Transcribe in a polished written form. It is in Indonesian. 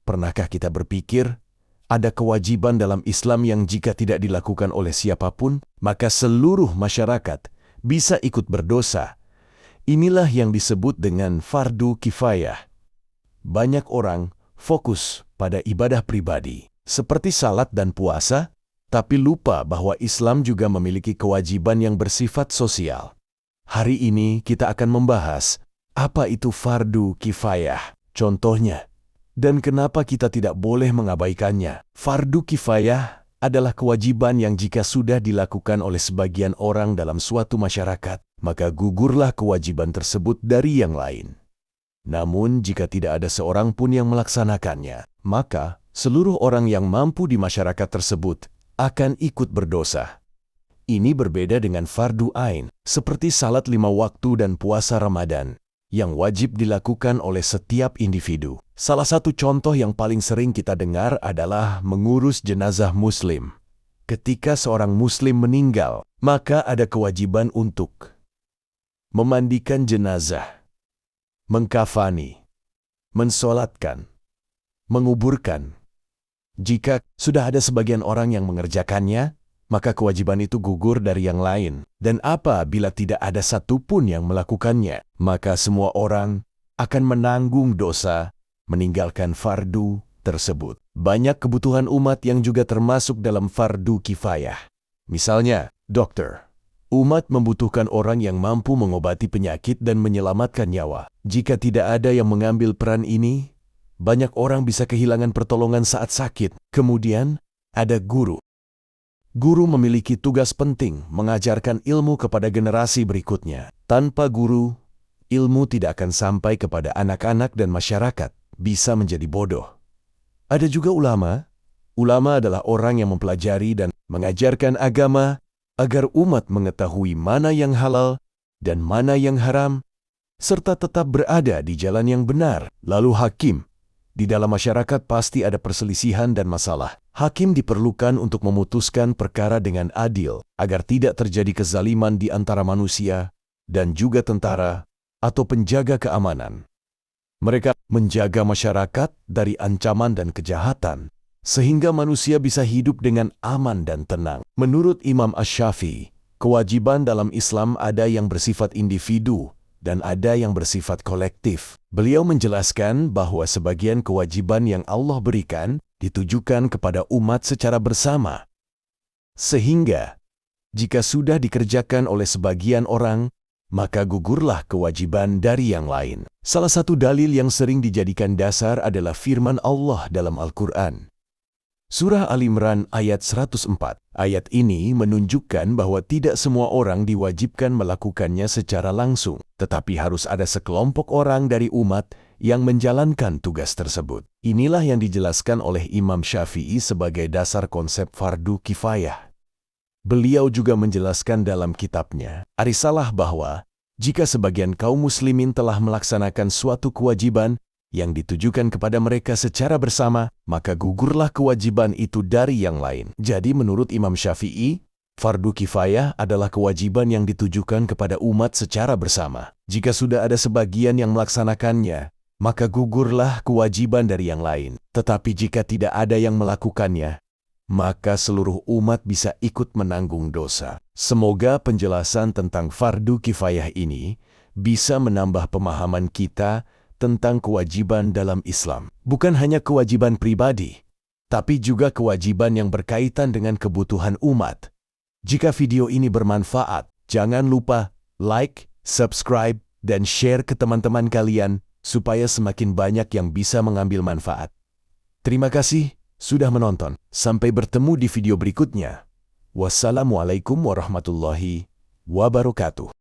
Pernahkah kita berpikir, ada kewajiban dalam Islam yang jika tidak dilakukan oleh siapapun, maka seluruh masyarakat bisa ikut berdosa? Inilah yang disebut dengan fardu kifayah. Banyak orang fokus pada ibadah pribadi, seperti salat dan puasa, tapi lupa bahwa Islam juga memiliki kewajiban yang bersifat sosial. Hari ini kita akan membahas apa itu fardu kifayah, contohnya, dan kenapa kita tidak boleh mengabaikannya. Fardu kifayah adalah kewajiban yang jika sudah dilakukan oleh sebagian orang dalam suatu masyarakat, maka gugurlah kewajiban tersebut dari yang lain. Namun jika tidak ada seorang pun yang melaksanakannya, maka seluruh orang yang mampu di masyarakat tersebut akan ikut berdosa. Ini berbeda dengan fardu ain, seperti salat 5 waktu dan puasa Ramadan, yang wajib dilakukan oleh setiap individu. Salah satu contoh yang paling sering kita dengar adalah mengurus jenazah muslim. Ketika seorang muslim meninggal, maka ada kewajiban untuk memandikan jenazah, mengkafani, mensolatkan, menguburkan. Jika sudah ada sebagian orang yang mengerjakannya, maka kewajiban itu gugur dari yang lain. Dan apabila tidak ada satupun yang melakukannya, maka semua orang akan menanggung dosa meninggalkan fardu tersebut. Banyak kebutuhan umat yang juga termasuk dalam fardu kifayah. Misalnya, dokter. Umat membutuhkan orang yang mampu mengobati penyakit dan menyelamatkan nyawa. Jika tidak ada yang mengambil peran ini, banyak orang bisa kehilangan pertolongan saat sakit. Kemudian, ada guru. Guru memiliki tugas penting mengajarkan ilmu kepada generasi berikutnya. Tanpa guru, ilmu tidak akan sampai kepada anak-anak dan masyarakat, bisa menjadi bodoh. Ada juga ulama. Ulama adalah orang yang mempelajari dan mengajarkan agama agar umat mengetahui mana yang halal dan mana yang haram, serta tetap berada di jalan yang benar. Lalu hakim. Di dalam masyarakat pasti ada perselisihan dan masalah. Hakim diperlukan untuk memutuskan perkara dengan adil, agar tidak terjadi kezaliman di antara manusia dan juga tentara atau penjaga keamanan. Mereka menjaga masyarakat dari ancaman dan kejahatan, sehingga manusia bisa hidup dengan aman dan tenang. Menurut Imam Asy-Syafi'i, kewajiban dalam Islam ada yang bersifat individu dan ada yang bersifat kolektif. Beliau menjelaskan bahwa sebagian kewajiban yang Allah berikan ditujukan kepada umat secara bersama. Sehingga, jika sudah dikerjakan oleh sebagian orang, maka gugurlah kewajiban dari yang lain. Salah satu dalil yang sering dijadikan dasar adalah firman Allah dalam Al-Quran. Surah Al-Imran ayat 104. Ayat ini menunjukkan bahwa tidak semua orang diwajibkan melakukannya secara langsung, tetapi harus ada sekelompok orang dari umat yang menjalankan tugas tersebut. Inilah yang dijelaskan oleh Imam Syafi'i sebagai dasar konsep fardu kifayah. Beliau juga menjelaskan dalam kitabnya Ar-Risalah bahwa jika sebagian kaum muslimin telah melaksanakan suatu kewajiban yang ditujukan kepada mereka secara bersama, maka gugurlah kewajiban itu dari yang lain. Jadi menurut Imam Syafi'i, fardu kifayah adalah kewajiban yang ditujukan kepada umat secara bersama. Jika sudah ada sebagian yang melaksanakannya, maka gugurlah kewajiban dari yang lain. Tetapi jika tidak ada yang melakukannya, maka seluruh umat bisa ikut menanggung dosa. Semoga penjelasan tentang fardu kifayah ini bisa menambah pemahaman kita tentang kewajiban dalam Islam. Bukan hanya kewajiban pribadi, tapi juga kewajiban yang berkaitan dengan kebutuhan umat. Jika video ini bermanfaat, jangan lupa like, subscribe, dan share ke teman-teman kalian supaya semakin banyak yang bisa mengambil manfaat. Terima kasih sudah menonton. Sampai bertemu di video berikutnya. Wassalamualaikum warahmatullahi wabarakatuh.